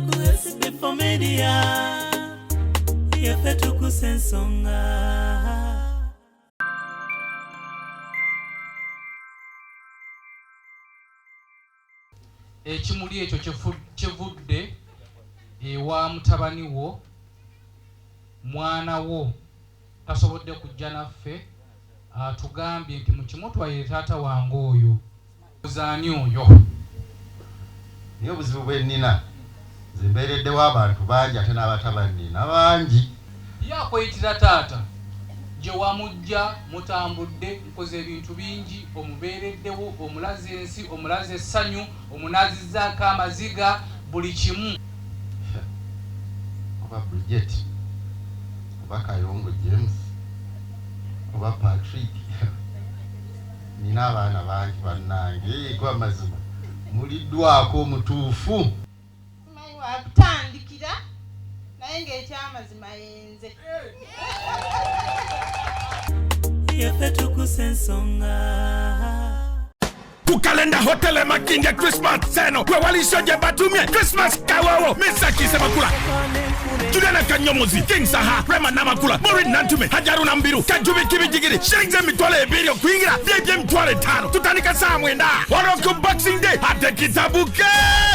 Kuva ku SB4 Media, yaffe Tuggussa Enssonga. Ekimuli ekyo kivudde ewa mutabani wo, mwana wo tasobodde kujja naffe, atugambye nti mukimutwalire taata wange oyo. Zaani oyo? Niyo buzibu bwe nnina. Nze mbeereddewo abantu bangi ate n'abatabannina bangi. Yakweyitira taata gye wamujja mutambudde, nkoze ebintu bingi, omubeereddewo, omulaze ensi, omulaze Essanyu, omunazizzaako amaziga, buli kimu. Oba Bridget, oba Kayongo James, oba Patrick. Nina abaana bangi bannange, kwa mazima muliddwako omutuufu. Manyi wakutandikira naye ng'ekyamazima yenze. Yaffe Tuggussa Enssonga. Kukalenda hotel makinga Christmas seno we walishoje batumye Christmas kawawo misaki semakula Juliana Kanyomozi King Saha Rema Namakula Morin Nantume Hajaru Nambiru Kajubi Kibijigiri Shirinze mitwale ebiri kuingira Vyebye mitwale 5 tutanika saa mwenda Waroko Boxing Day hate kitabuke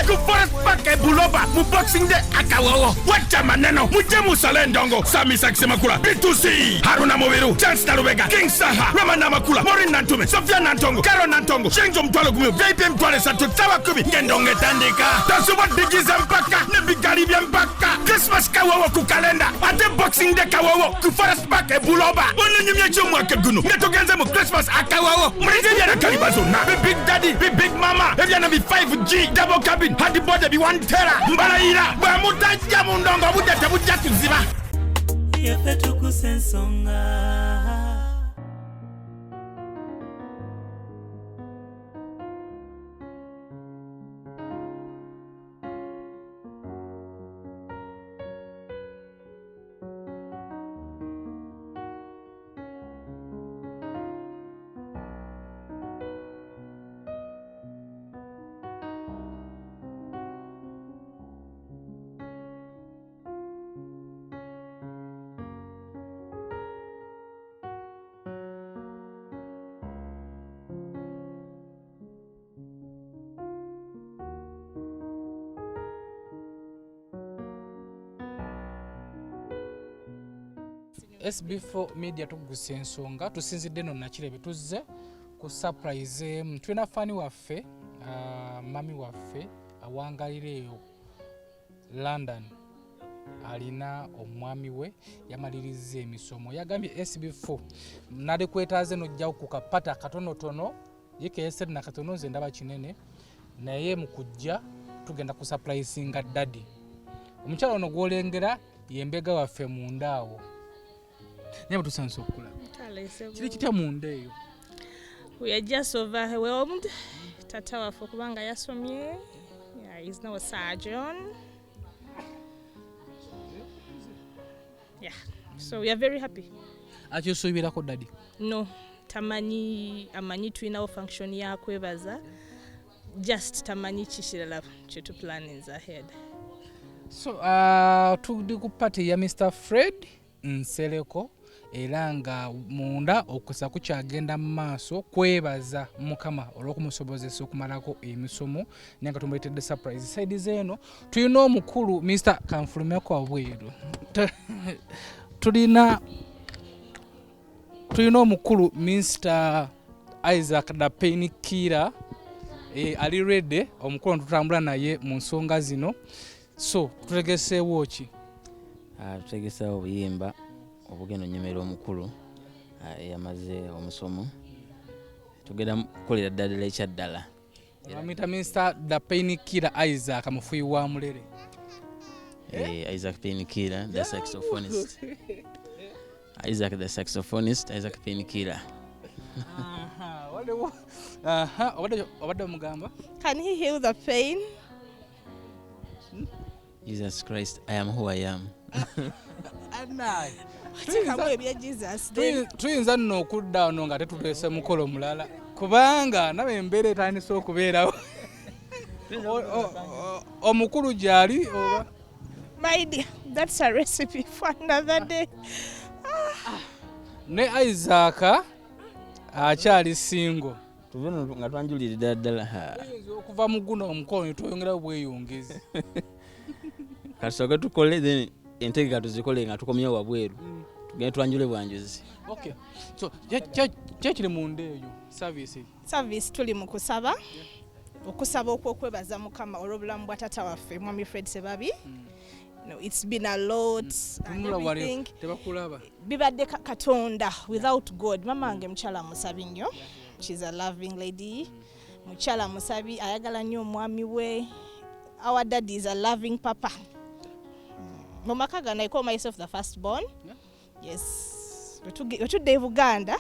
ku Forest Park Buloba mu Boxing Day akawawo wacha maneno muje musalendongo Sami Saki Semakula B2C Haruna Mobiru Chance Narubega King Saha Rema Namakula Morin Nantume Sofia Nantongo Karo Nantongo Shirinze mtwale kumio VIP mtwale satu tawa kubi ngendonge tandika tasuwa digiza mpaka nebigari bya mpaka Christmas kawawo ku kalenda ate Boxing Day kawawo ku Forest Park Buloba onyumye cyomwaka guno ngetogenze mu Christmas akawawo murije na kalibazo na big daddy big mama ebyana bi 5G double cabin hadi bode bi 1 tera mbalayira bwa mutajja mu ndongo budete bujja kuziba Yaffe Tuggussa Enssonga. SB4 Media Tuggussa Enssonga tusinzidde no nakirebe tuzze ku surprise twina fani waffe mami waffe awangalire eyo London alina omwami we yamaliriza emisomo yagambye SB4 nali kwetaaze nojjawo ku kapata katonotono yekeyeseri na katono nze ndaba kinene naye mu kujja tugenda ku surprise nga daddy omukyala ono gwolengera yembega waffe mundaawo Never to sound so cool. We are just overwhelmed. Tata wa kubanga yasomye. Yeah, he's now a surgeon. Yeah, so we are very happy. Ati osubira ko daddy? No, tamanyi amanyi tuina function ya kwebaza. Just tamanyi chishirala chetu plannings ahead. So tugdi ku party ya Mr. Fred Nseleko era nga munda okusa kukyagenda mu maaso kwebaza mukama olw'okumusobozesa okumalako emisomo naye nga tumuleetedde surprise side zeeno tulina omukulu Mr. Kanfulumeko wabweru tulina omukulu Mr. Isaac Dapenikira ali ready omukulu tutambula naye mu nsonga zino so tutegeseewo ki tutegeseewo obuyimba obugendo nyemera omukulu yamaze omusomo tugenda kukolera ddala ekyaddala amita Mr. Dapenikira Isaac mufuyi wa mulere Isaac Penikira the saxophonist Isaac the saxophonist Isaac Penikira obadde mugamba Can he heal the pain? Jesus Christ, I am who I am. Tuyinza nno okudda ono nga tetuteese mukolo mulala kubanga nawe embeera etandise okubeerawo omukulu gyali oba My dear, that's a recipe for another day. ne Isaac akyali single. Tuve nga twanjulirira ddala. Okuva mu guno omukolo ne tweyongera bweyongezi. Kasooke tukole then entegeka tuzikole nga tukomyewo wabweru. Tugende twanjule bwanjuzi. Okay. So kyekiri munda eyo Service tuli mu kusaba. Okusaba okwebaza Mukama olw'obulamu bwa taata waffe Mwami Fred Sebabi. No, it's been a lot and everything. Bibadde Katonda without God. Mama wange mukyala musabi nnyo. She's a loving lady. Mukyala musabi ayagala nnyo omwami we. Our daddy is a loving papa. Mama Kaga, I call myself the firstborn. Yes. Wetudde e Buganda.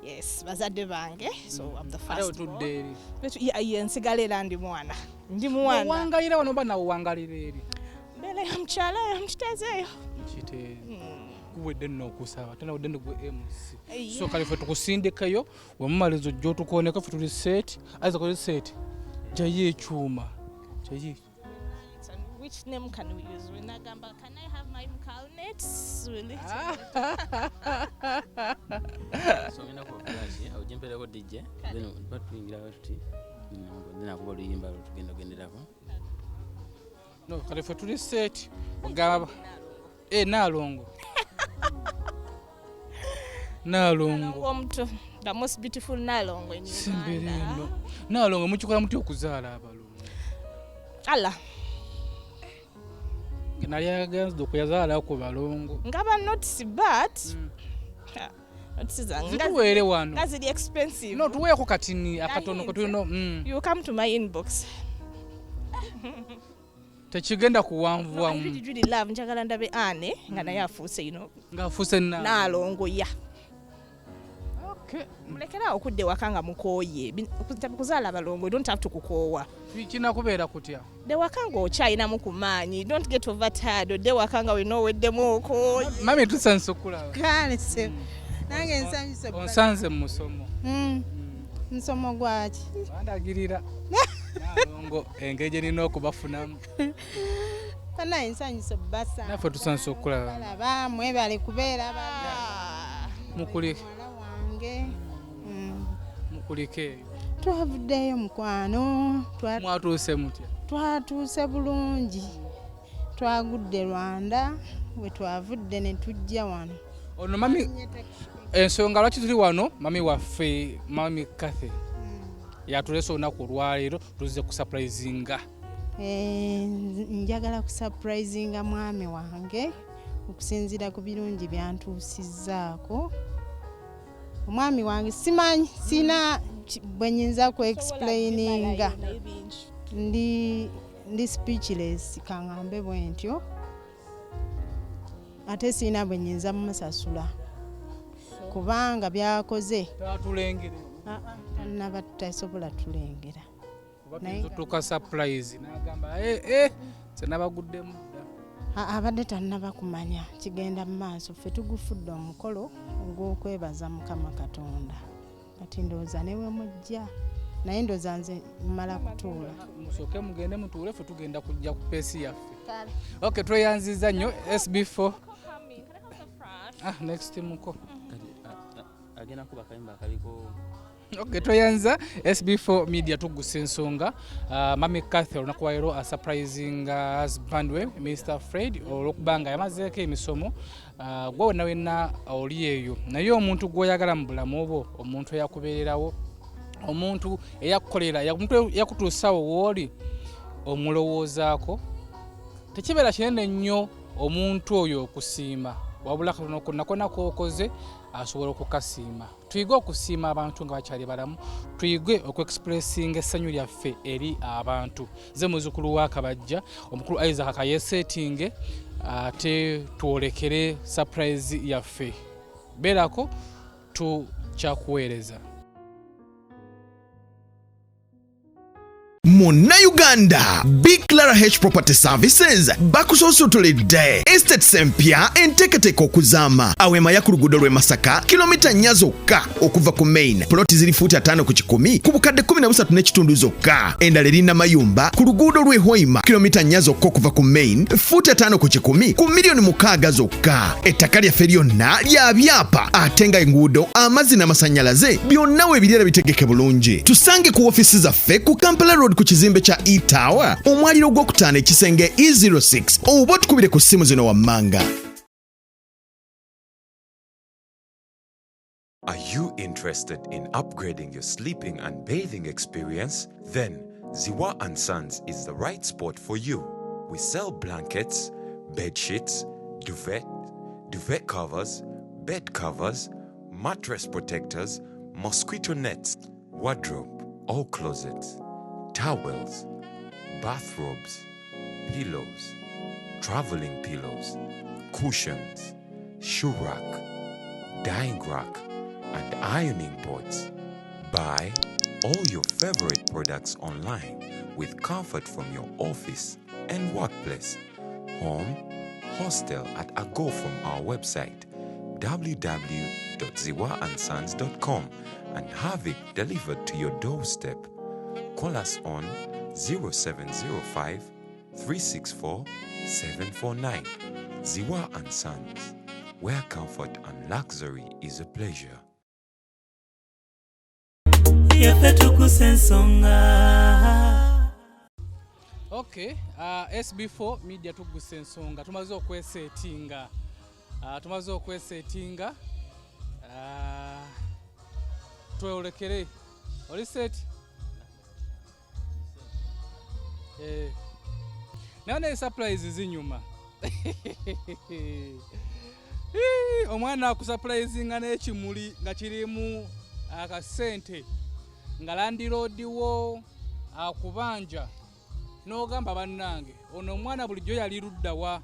Yes, bazadde bange. So I'm the firstborn. Yeah, nsigala era ndi mwana. Ndi mwana. Wangalira wano ba nawo wangalira eri. Bele ya mchala ya mchitezeyo. Mchite. Kuwedde nno okusaba. Tena wedde gwe MC. So kale fe tukusindikayo wamumalizo jjo tukoneka fe tuli set. Aiza ko set. Jaye ekyuma. Jaye. Which name can we use? Winagamba, can I have my mkalnets? Really? So mina ko flash, au jempera ko DJ. Then but twingira batuti. Ndina kuba luyimba tugenda genderako. No, kale fe tuli set. Ogaba. Nalongo. Nalongo. Omuntu, the most beautiful Nalongo in Uganda. Nalongo muchikola muti okuzaala abalongo. Allah. Nali against okuyazaala ku balongo. Ngaba notice but Zituweere wano. That's the expensive. No, tuweeko katini akatono kotuno. You come to my inbox. Tekigenda kuwanvuwamu. I really love njagala ndabe ane nga naye afuuse ino. Nga afuuse Nalongo ya. Okay. Mulekera okudde wakanga mukooye. Kuzaala abalongo, you don't have to kukoowa. Kina kubeera kutya. De wakanga okyayina mu kumaanyi. Don't get overtired. De wakanga we know weddemu okooye. Mami tusansukula. Kale se. Nange nsanyuse. Onsanze mu musomo. Nsomo gwaki? Bandagirira. Nalongo engeri nina okubafunamu. Kana ensanyuse basa. Naffe tusansukula. Balaba mwebale kubeera mukulike. Wange. Mukulike. Twavuddeyo mukwano. Mwatuuse mutya? Twatuuse bulungi. Twagudde Rwanda. We twavudde ne tujja wano. Ono mami ensonga lwaki tuli wano mami waffe mami Cathy. Yatulese olunaku olwaleero tuzze kusurprisinga. Njagala kusurprisinga mwami wange okusinziira ku birungi byantuusizzaako. Omwami wange simanyi sina bwenyinza ku explaininga. Ndi speechless kangambe bwentyo. Ate sina bwenyinza mumusasula. Kubanga byakoze. Tatulengere. Naba tutasobola tulengera. Naye tuka surprise nagamba senabaguddemu dda. Abadde tannaba kumanya kigenda mu maaso ffe tugufudde omukolo ogw'okwebaza Mukama Katonda. Kati ndowooza ne we mujja naye ndowooza nze mmala kutuula. Musooke mugende mutuule ffe tugenda kujja ku peesi yaffe. Okay, tweyanziza nnyo SB4. Next muko. Agenda kuba kayimba kaliko. Okay, tweyanza SB4 Media Tuggussa Enssonga. Mami Cathy olunaku lwaleero a surprising husband we Mr. Fred olw'okubanga yamazeeko emisomo. Gwe wenna wenna oli eyo naye omuntu gw'oyagala mu bulamu obwo, omuntu eyakubeererawo, omuntu eyakukolera, omuntu eyakutuusawo w'oli omulowoozaako, tekibeera kinene nnyo omuntu oyo okusiima, wabula katono konna k'okoze asobola okukasiima. Tuyige okusiima abantu nga bakyali balamu, tuyige okuexpressinga essanyu lyaffe eri abantu. Nze muzzukulu wa Kabajja, omukulu Isaac akayesetinge ate twolekere surprise yaffe. Beerako tukyakuweereza. Munnayuganda Big Clara H Property Services bakusoosotolede estates empya enteekateeka okuzaama aweema ya ku luguudo lw'e Masaka kilomita 4 zokka okuva ku main ploti ziri fuuti 5 ku 10 ku bukadde 13.5 zokka endala erina mayumba ku luguudo lw'e Hoima kilomita 4 zokka okuva ku main fuuti 5 ku 10 ku miliyoni 6 zokka. Ettaka lyaffe lyonna lya byapa ate nga enguudo amazzi n'amasannyalaze byonna weebirira bitegeke bulungi. Tusange ku ofiisi zaffe ku Kampala Road ku kizimbe kya E-Tower omwaliro gw'okutaano ekisenge E06 oba tukubire ku ssimu zino wammanga. Are you interested in upgrading your sleeping and bathing experience? Then Ziwa & Sons is the right spot for you. We sell blankets, bed sheets, duvet covers, bed covers, mattress protectors, mosquito nets, wardrobe or closets, towels, bathrobes, pillows, traveling pillows, cushions, shoe rack, dyeing rack, and ironing boards. Buy all your favorite products online with comfort from your office and workplace, home, hostel at a go from our website www.ziwaansons.com and have it delivered to your doorstep. Call us on 0705 364 749. Ziwa & Sons, where comfort and luxury is a pleasure. Tuggussa Enssonga. Okay, SB4 Media Tuggussa Enssonga tumaze okwesetinga twolekere oli set naone surprise zinyuma omwana akusurprisinga n'ekimuli nga kirimu akasente nga landiroodi wo akubanja n'ogamba bannange ono omwana bulijjo yali ludda wa.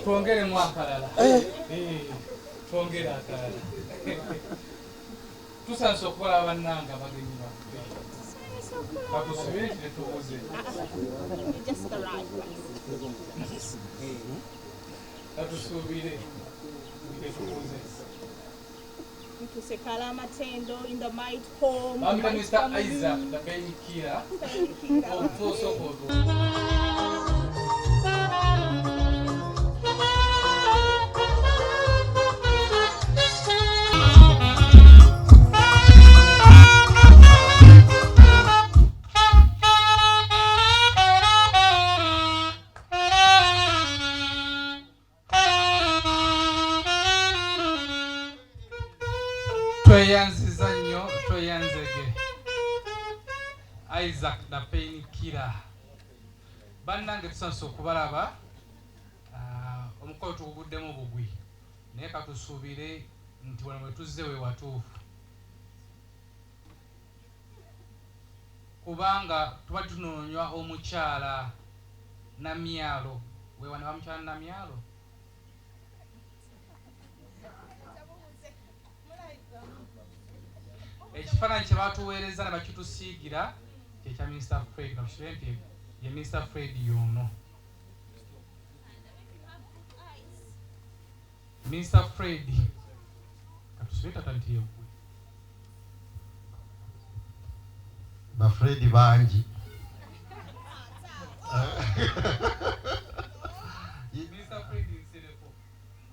Tuongere mwakalala. Tuongere akalala. Tusanso kukola abannanga bagenyi baffe. Batusubire tubuze. Batusubire tubuze. Tusekala matendo in the might home. Mr. Isaac, the baby Kira. Tweyanziza nnyo tweyanzege Isaac the pain killer. Bannange tusanso okubalaba omukolo tuguguddemu bugwi naye katusuubire nti wano bwe tuzze we watuufu kubanga tuba tunoonywa omukyala Namyalo. We wana bamukyala Namyalo? Ekifaananyi kye batuweereza ne bakitusiigira kyekya Mr. Fred. Kakisubire nti ye Mr. Fred y'ono. Mr. Fred katusubeta tantiye kwe ba Fred banji Mr. Fred Nsereko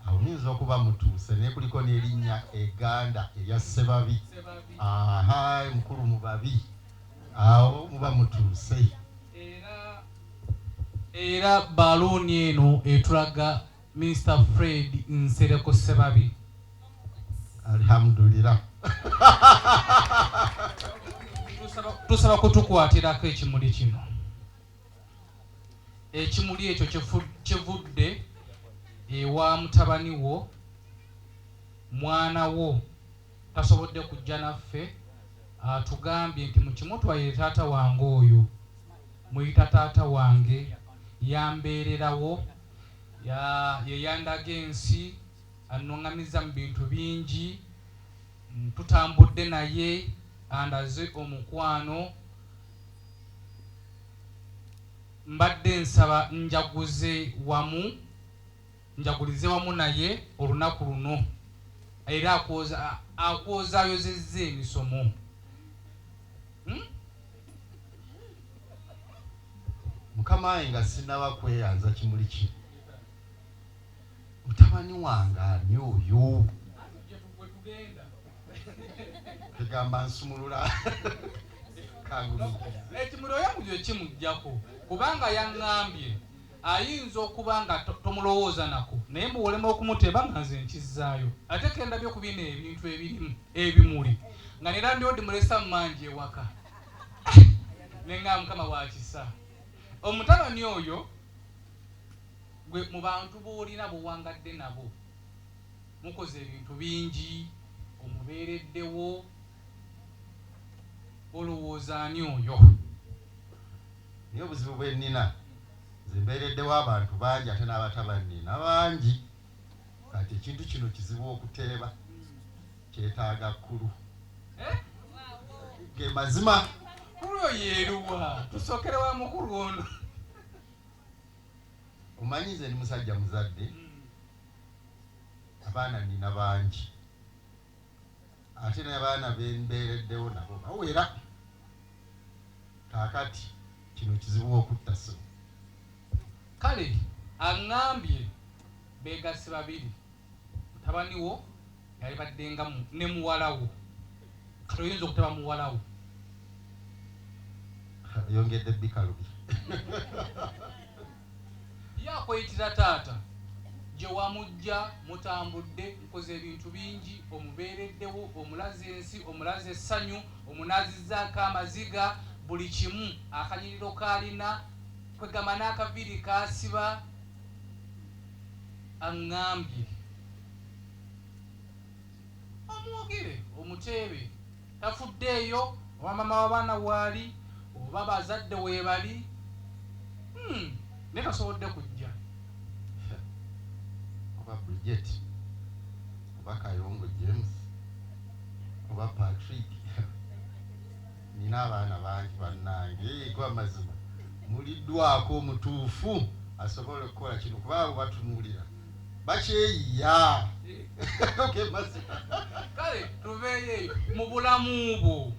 awunyinza okuba mutuuse naye kuliko n'erinnya eganda erya Ssebabi. Aha, mukulu mu babi awo muba mutuuse. Era baluni eno etulaga Mr. Fred Nsereko Ssebabi. Alhamdulillah. Tusaba kutukwatirako ekimuli kino. Ekimuli ekyo kivudde ewa mutabani wo, mwana wo tasobodde kujja naffe, atugambye nti mukimutwalire taata wange oyo, muyita taata wange, yambeererawo, yeyandaga ensi, annuŋŋamiza mu bintu bingi, tutambudde naye, andaze omukwano, mbadde nsaba njagulize wamu naye olunaku luno, era akwozayozezza emisomo. Mukama wange nga sinaba kweyanza kimuli kino, mutabani wange ani oyo? Tegamba nsumulula ekimuli oyo mugyo kimuggyako kubanga yaŋŋambye ayinza okuba nga tomulowooza nako naye mbuwolema okumuteeba nga nze nkizzaayo ate kendabye ku bino ebintu ebirimu ebimuli nga nera ndyo dimulesa mmanji ewaka nenga Mukama wakisa. Omutabani oyo gwe mu bantu boolina bowangadde nabo mukoze ebintu bingi, omubeereddewo, olowooza ani oyo? Niyo obuzibu bwe nnina, nze mbeereddewo abantu bangi ate n'abatabannina bangi, kati ekintu kino kizibu okuteeba, kyetaaga kkulu. Ge mazima kkulu oyo yeeruwa? Tusookere wa mukulu ono. Omanyi nze ndi musajja muzadde, abaana nnina bangi, ate n'abaana bembeereddewo nabo bawera. Kaakati kino kizibu okutta so. Kale aŋŋambye beegasse babiri, mutabani wo yali baddenga ne muwalawo, kati oyinza okutaba muwalawo. Yongedde bikalubi. Yakweyitira taata gye wamujja, mutambudde, mukoze ebintu bingi, omubeereddewo, omulaze ensi, omulaze essanyu, omunazizzaako amaziga, buli kimu, akanyiriro kaalina, kwegamba n'akaviiri kaasiba. Aŋŋambye omwogere omuteebe, tafuddeeyo, oba mama w'abaana waali, oba bazadde weebali, naye tasobodde kujja. Oba Bridget, oba Kayongo James, oba Patrick. Nina abaana bangi bannange, kwa mazima muliddwako omutuufu asobole okukola kino kuba abo batunuulira bakyeyiya. Kale tubeeyo mu bulamu bwo,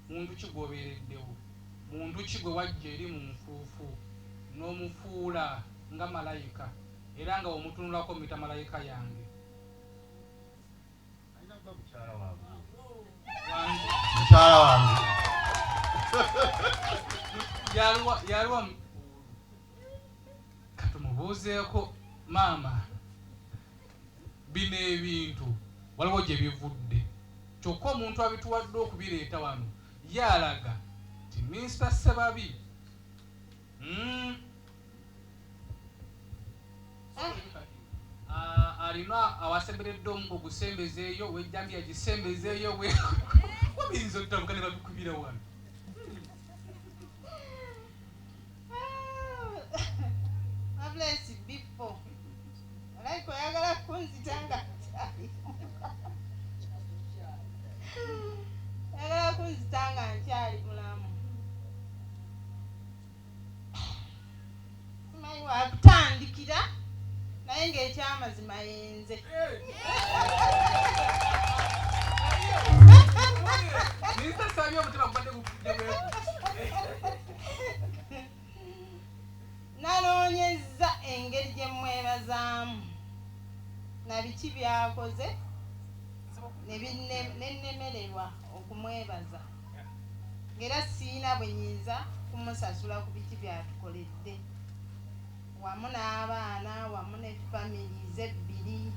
muntu ki gw'obeereddewo, muntu ki gwe wajja eri mu nfuufu n'omufuula nga malayika, era nga omutunulako mita malayika yange. Mukyala wange yaliwa katumubuuzeeko maama, bino ebintu waliwo gye bivudde, kyokka omuntu abituwadde okubireeta wano yalaga ti Mr. Ssebabi alina awasemberedde omugo gusembezeeyo, wejjambi yagisembezeeyo, wabiriza okutabuka ne babikubira wano. SB4 alaiko oyagala kunzitanga oyagala kunzitanga nkyali mulamu, simanyi wakutandikira naye ng'ekyo ekyamazima yenze. Nanoonyezza engeri gye mwebazaamu na biki byakoze nennemererwa okumwebaza, ng'era siina bwe nyinza kumusasula ku biki byatukoledde wamu n'abaana wamu ne famirize ebbiri,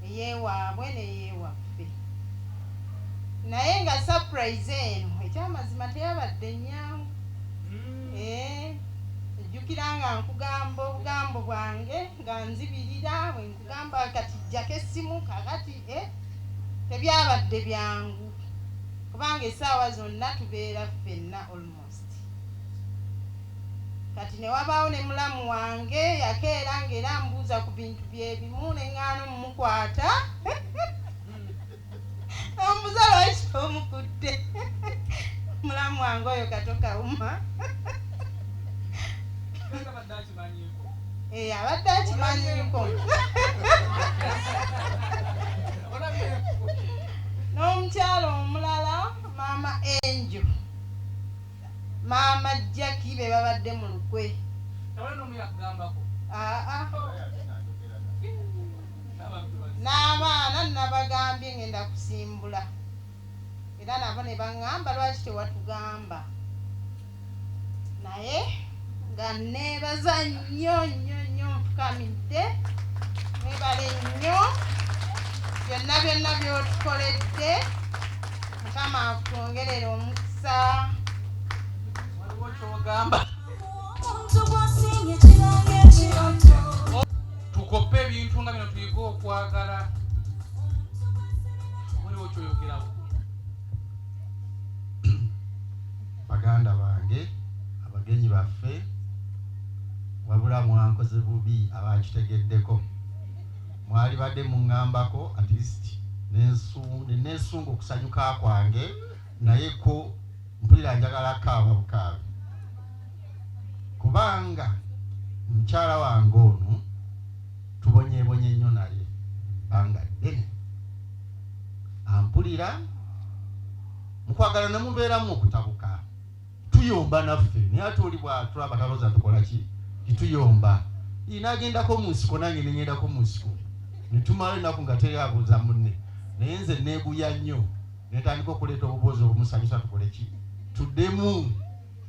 eyeewaabwe n'eyeewaffe. Naye nga surprise eno ekyamazima teyabadde nnyangu. Ejjukira nga nkugamba obugambo bwange nga nzibirira, bwe nkugamba kati jjako essimu kakati tebyabadde byangu kubanga essaawa zonna tubeera ffenna almost. Kati ne wabaawo ne mulamu wange yakeera ng'era mbuuza ku bintu byebimu neŋŋaana mumukwata ombuuza lwaki omukudde. Mulamu wange oyo katokawuma abadde akimanyiiko. N'omukyalo omulala maama Enjo, maama Jackie be babadde mu lukwe. N'abaana nabagambye ngenda kusimbula era nabo ne baŋŋamba lwaki tewatugamba, naye nga neebaza nnyo nnyo nnyo nfukamidde. Mwebale nnyo byonna byonna by'otukoledde. Mukama akutwongerera omukisa. Waliwo ky'ogamba tukoppe ebintu nga bino tuyiga okwagala. Waliwo ky'oyogerawo. Baganda bange, abagenyi baffe, wabula mwankoze bubi abakitegeddeko. Mwali badde muŋŋambako at least neesunga okusanyuka kwange, naye ko mpulira njagala kaaba bukaabi kubanga mukyala wange ono tubonyeebonye nnyo naye banga ddene ampulira mukwagala ne mubeeramu okutabuka. Tuyomba naffe naye ate oli bwatulaba taloza tukola ki kituyomba. Inaagendako mu nsiko nange neŋŋendako mu nsiko ne tumala ennaku nga teyabuuza munne, naye nze neeguya nnyo netandika okuleeta obuboozi obumusanyusa tukole ki tuddemu.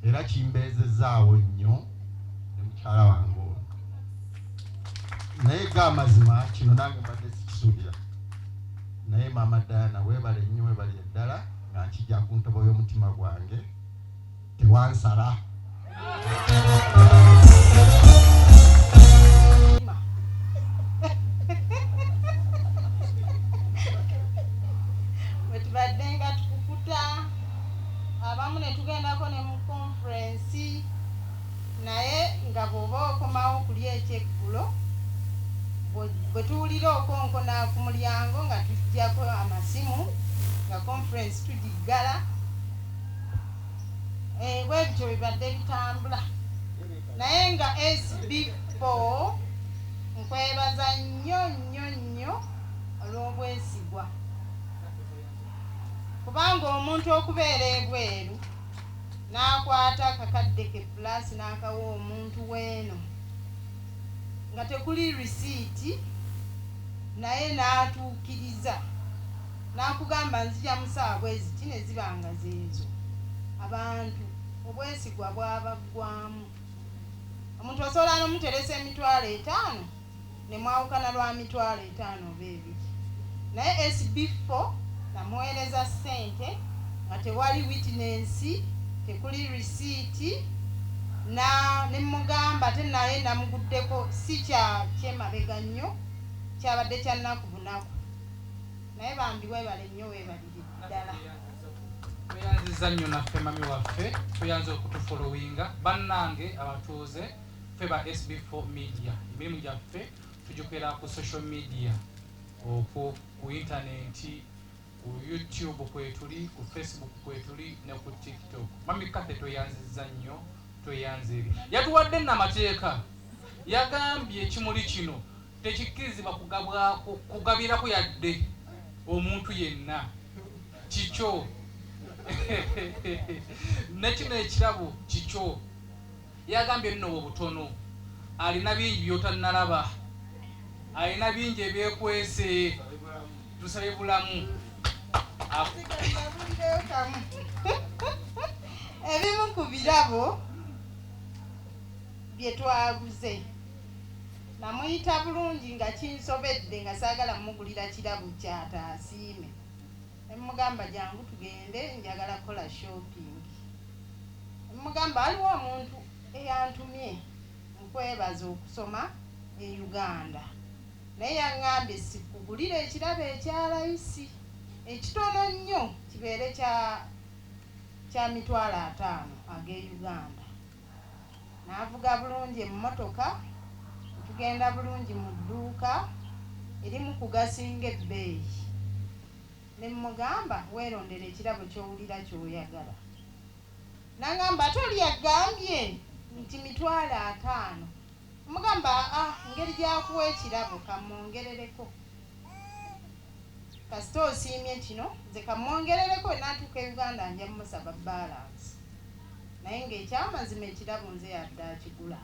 Era kimbeezezaawo nnyo ne mukyala wange ono, naye ga amazima kino nange mbadde sikisuubira. Naye maama Diana weebale nnyo, weebale eddala nga nkijja ku ntobo y'omutima gwange, tewansala. Wetubadde nga tukukuta abamu ne tugendako ne mu conference, naye nga bw'oba okomawo kuli ekyeggulo bwe tuwulira okonkona ku mulyango nga tujjako amasimu nga conference tugiggala. Bwe bityo bibadde bitambula, naye nga SB4 nkwebaza nnyo nnyo nnyo olw'obwesigwa, kubanga omuntu okubeera ebweru n'akwata akakadde ke pulasi n'akawa omuntu weeno nga tekuli risiiti, naye n'atuukiriza n'akugamba nzija musaawa bweziti ne ziba nga zeezo, abantu obwesigwa bwabaggwamu. Omuntu osobola n'omuteresa $50 ne mwawukana lwa $50 oba ebiri, naye SB4 namuweereza ssente nga tewali witness, tekuli risiiti, ne mugamba ate naye namuguddeko si kya kyemabega nnyo, kyabadde kya nnaku bunaku. Naye bambi weebale nnyo, weebalire ddala. Tweyanziza nnyo naffe mami waffe, tuyanze okutufolowinga bannange abatuuze ffe ba SB4 Media. Emirimu gyaffe tugikera ku social media, okwo ku intaneti, ku YouTube kwetuli, ku Facebook kwetuli ne ku TikTok. Mami Cathy tweyanziza nnyo, tweyanze ebi. Yatuwadde n'amateeka, yagambye ekimuli kino tekikkirizibwa kugabirako yadde omuntu yenna kikyo nekino ekirabo kikyo yagambye nno obutono alina bingi byotannalaba alina bingi ebyekwese tusabe bulamu ebimu ku birabo bye twaguze namuyita bulungi nga kinsobedde nga saagala mugulira kirabo kyataasiime emugamba jangu tugende njagala kola shopping emugamba aliwo omuntu eyantumye nkwebaza okusoma e Uganda naye yaŋŋambye sikugulira ekirabo ekyalayisi ekitono nnyo kibeere kya mitwalo 5 ag'e Uganda n'avuga bulungi emmotoka tugenda bulungi mu dduuka erimu kugasinga ebbeeyi ne mmugamba weerondera ekirabo ky'owulira ky'oyagala n'aŋŋamba ate oli yagambye nti mitwalo 5 mugamba ngeri gyakuwa ekirabo kamwongerereko kasita osiimye kino nze kamwongerereko n'atuuka e Uganda nja musaba balance naye ng'ekyamazima ekirabo nze yadde akigula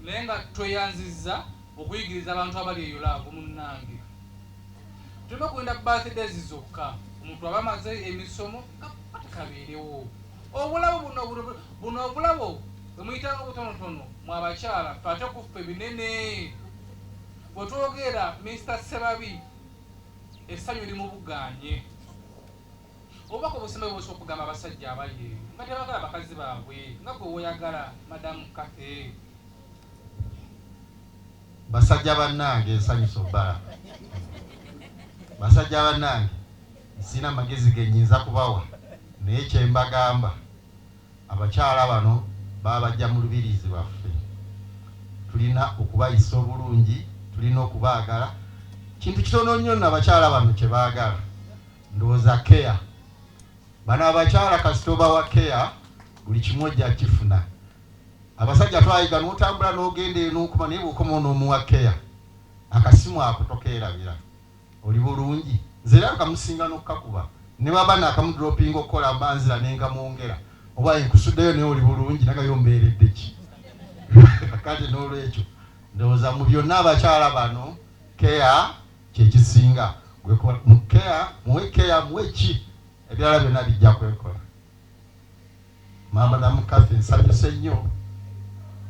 naye nga tweyanzizza okuyigiriza abantu abali eyo laavu munnange tulina okugenda birthdays zokka omuntu aba amaze emisomo atakabeerewo obulabo buno obulabo bwemuyitanga obutonotono mu abakyala ate kuffe binene bwe twogera Mr. Sebabi essanyu limu buganye obubaka obusembe bwosa okugamba abasajja abaye nga tebagala bakazi baabwe nga gwe woyagala madamu Cathy basajja bannange nsanyusa obbala basajja bannange sina magezi genyinza kubawa naye kyembagamba abakyala bano babajja mu lubirizi bwaffe tulina okubayisa obulungi tulina okubaagala kintu kitono nnyo nno abakyala bano kye baagala ndowooza keya bano abakyala kasitoba wa keya buli kimu ojja kifuna abasajja twayiga n'otambula n'ogenda en'okuma naye bw'okoma n'omuwa keya akasimu ako tokeerabira oli bulungi nze era nkamusinga n'okkakuba ne baba naakamudropinga okukola mbanzira nenkamwongera oba nkusuddeyo naye oli bulungi nagayo mbeeredde ki kati n'olwekyo ndowooza mu byonna abakyala bano keya kyekisinga muwe keya muwe ki ebirala byonna bijja kwekola madamu Cathy nsanyuse nnyo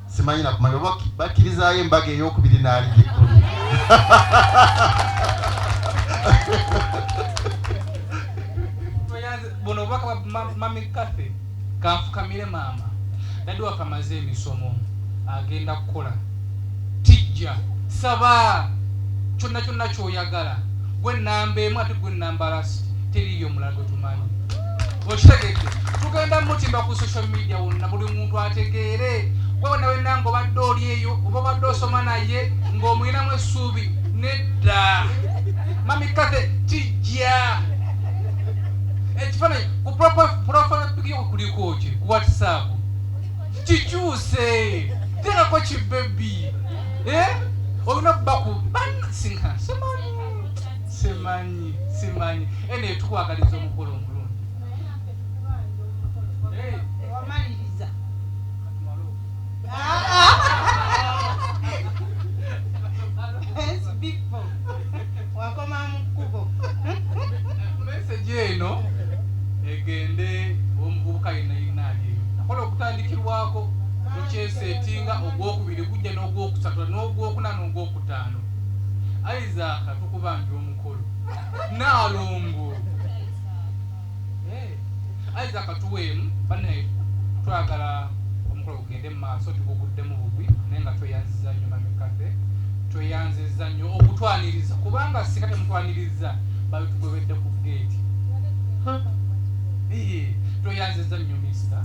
simanyi nakumanya oba bakkirizaayo embaga ey'okubiri n'aligikumi buno obubaka bwa mami Cathy kanfukamire maama dadde waffe amaze emisomo agenda kukola tijja saba kyonna kyonna ky'oyagala gwe nnamba emu ate gwe nnamba lasi teriyo omulala gwe tumanyi okitegedde tugenda mutimba ku social media wonna buli muntu ategeere wewe nawe nange obadde oli eyo oba obadde osoma naye ng'omulinamu essuubi nedda mami Cathy tijja ekifaananyi ku profile pic yo kuliko ki ku WhatsApp kikyuse terako kibebi olina baku bansinga simanyi ene tukwagaliza omukolo omulungi wamaliriza SB4 wakoma mukubo message eno egende omuvubuka yenayinaali nakola okutandikirwako tukyesetinga ogwokubiri gujja n'ogwokusatu n'ogwokuna n'ogwokutaano Isaac tukubanja omukolo naalongo Isaac tuweemu banaye twagala omukolo gugende mu maaso tuguguddemu bugwi naye nga tweyanziza nnyo mami Cathy tweyanziza nnyo okutwaniriza kubanga sika temutwaniriza babitugwebedde ku geeti tweyanziza nnyo mister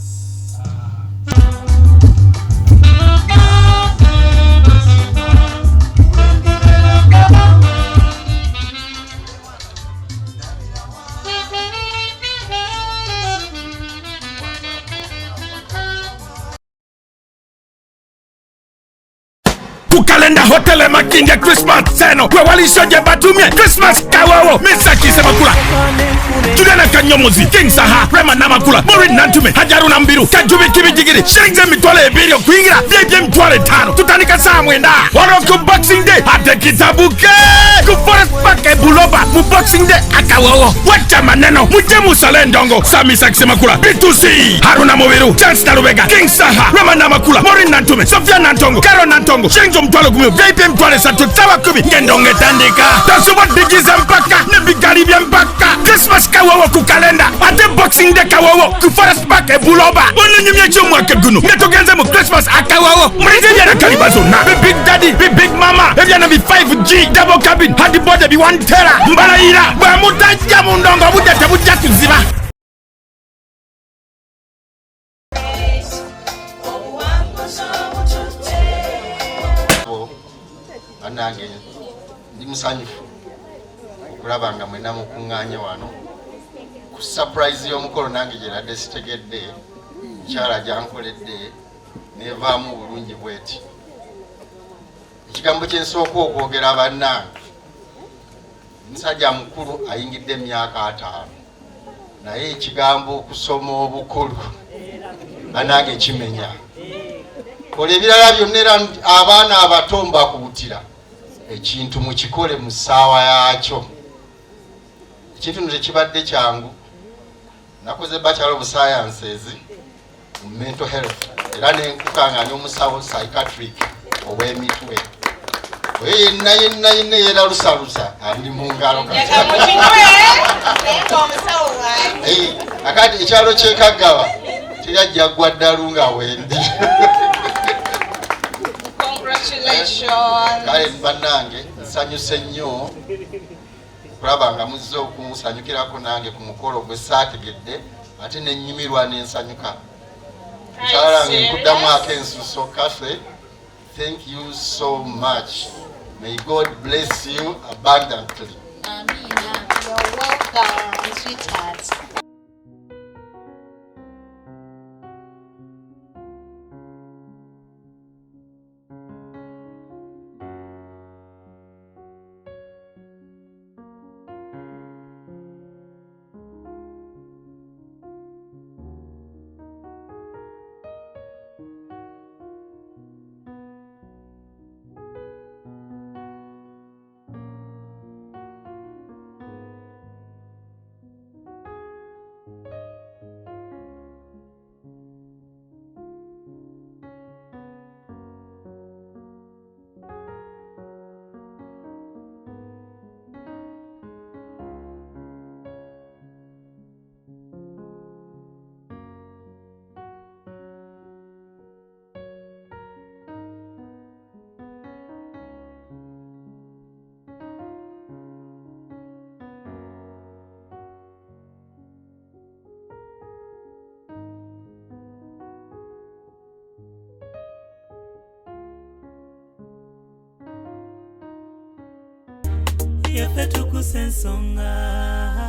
hotele makinge Christmas seno we walishoje batumye Christmas kawowo Mr. Semakula Juliana Kanyomozi King Saha Rema Namakula Maureen Nantume Hajaruna Mbiru Kajubi Kibijigiri Shirinze mitwale ebirio kuingira Vyebye mitwale tano Tutanika saa mwenda Waroko Boxing Day Hate kitabuke Kuforest Park Buloba Mu Boxing Day akawowo Wacha maneno Mujemu Salendongo Sami Semakula B2C Haruna Moviru Chance Narubega King Saha Rema Namakula Maureen Nantume Sofia Nantongo Karo Nantongo Shinzo mtwale kumio Vyebye mitwale satu Tawa kumi Ngendonge tandika Tasubo digiza mpaka Nebigaribia mpaka Christmas kawowo ku kalenda ate Boxing Day kawowo ku Forest Park Buloba onyemye chomu akegunu netogenze mu Christmas akawowo murize bya kalibazo na big daddy big mama ebya na 5G double cabin hadi bode bi 1 tera mbalayira ba mutajja mu ndongo budete bujja kuziba anange ndi musanyufu okulaba nga mwena mukunganye wano ku surprise y'omukolo nange gyeradde sitegedde kyala gyankoledde nevaamu bulungi bweti ekigambo kyensooka okwogera bannange musajja mukulu ayingidde emyaka 5 naye ekigambo okusoma obukulu anange kimenya kola ebirala byonna era abaana abato mbakubutira ekintu mukikole mu ssaawa yaakyo ekintu nze kibadde kyangu nakoze bachelor of sciences mu mental health era nenkukanganya omusawo psychiatric ow'emitwe yenna yera lusalusa andi mu ngalo akati ekyalo kyekagaba teyajja gwa ddalu nga wendi kale bannange nsanyuse nnyo kulaba nga muzze okumusanyukirako nange ku mukolo gwe saategedde ate nennyumirwa n'ensanyuka kyalange nkuddamu ak'ensuso Cathy, thank you so much. May God bless you abundantly. Amina. You're welcome, sweetheart. Tuggussa Enssonga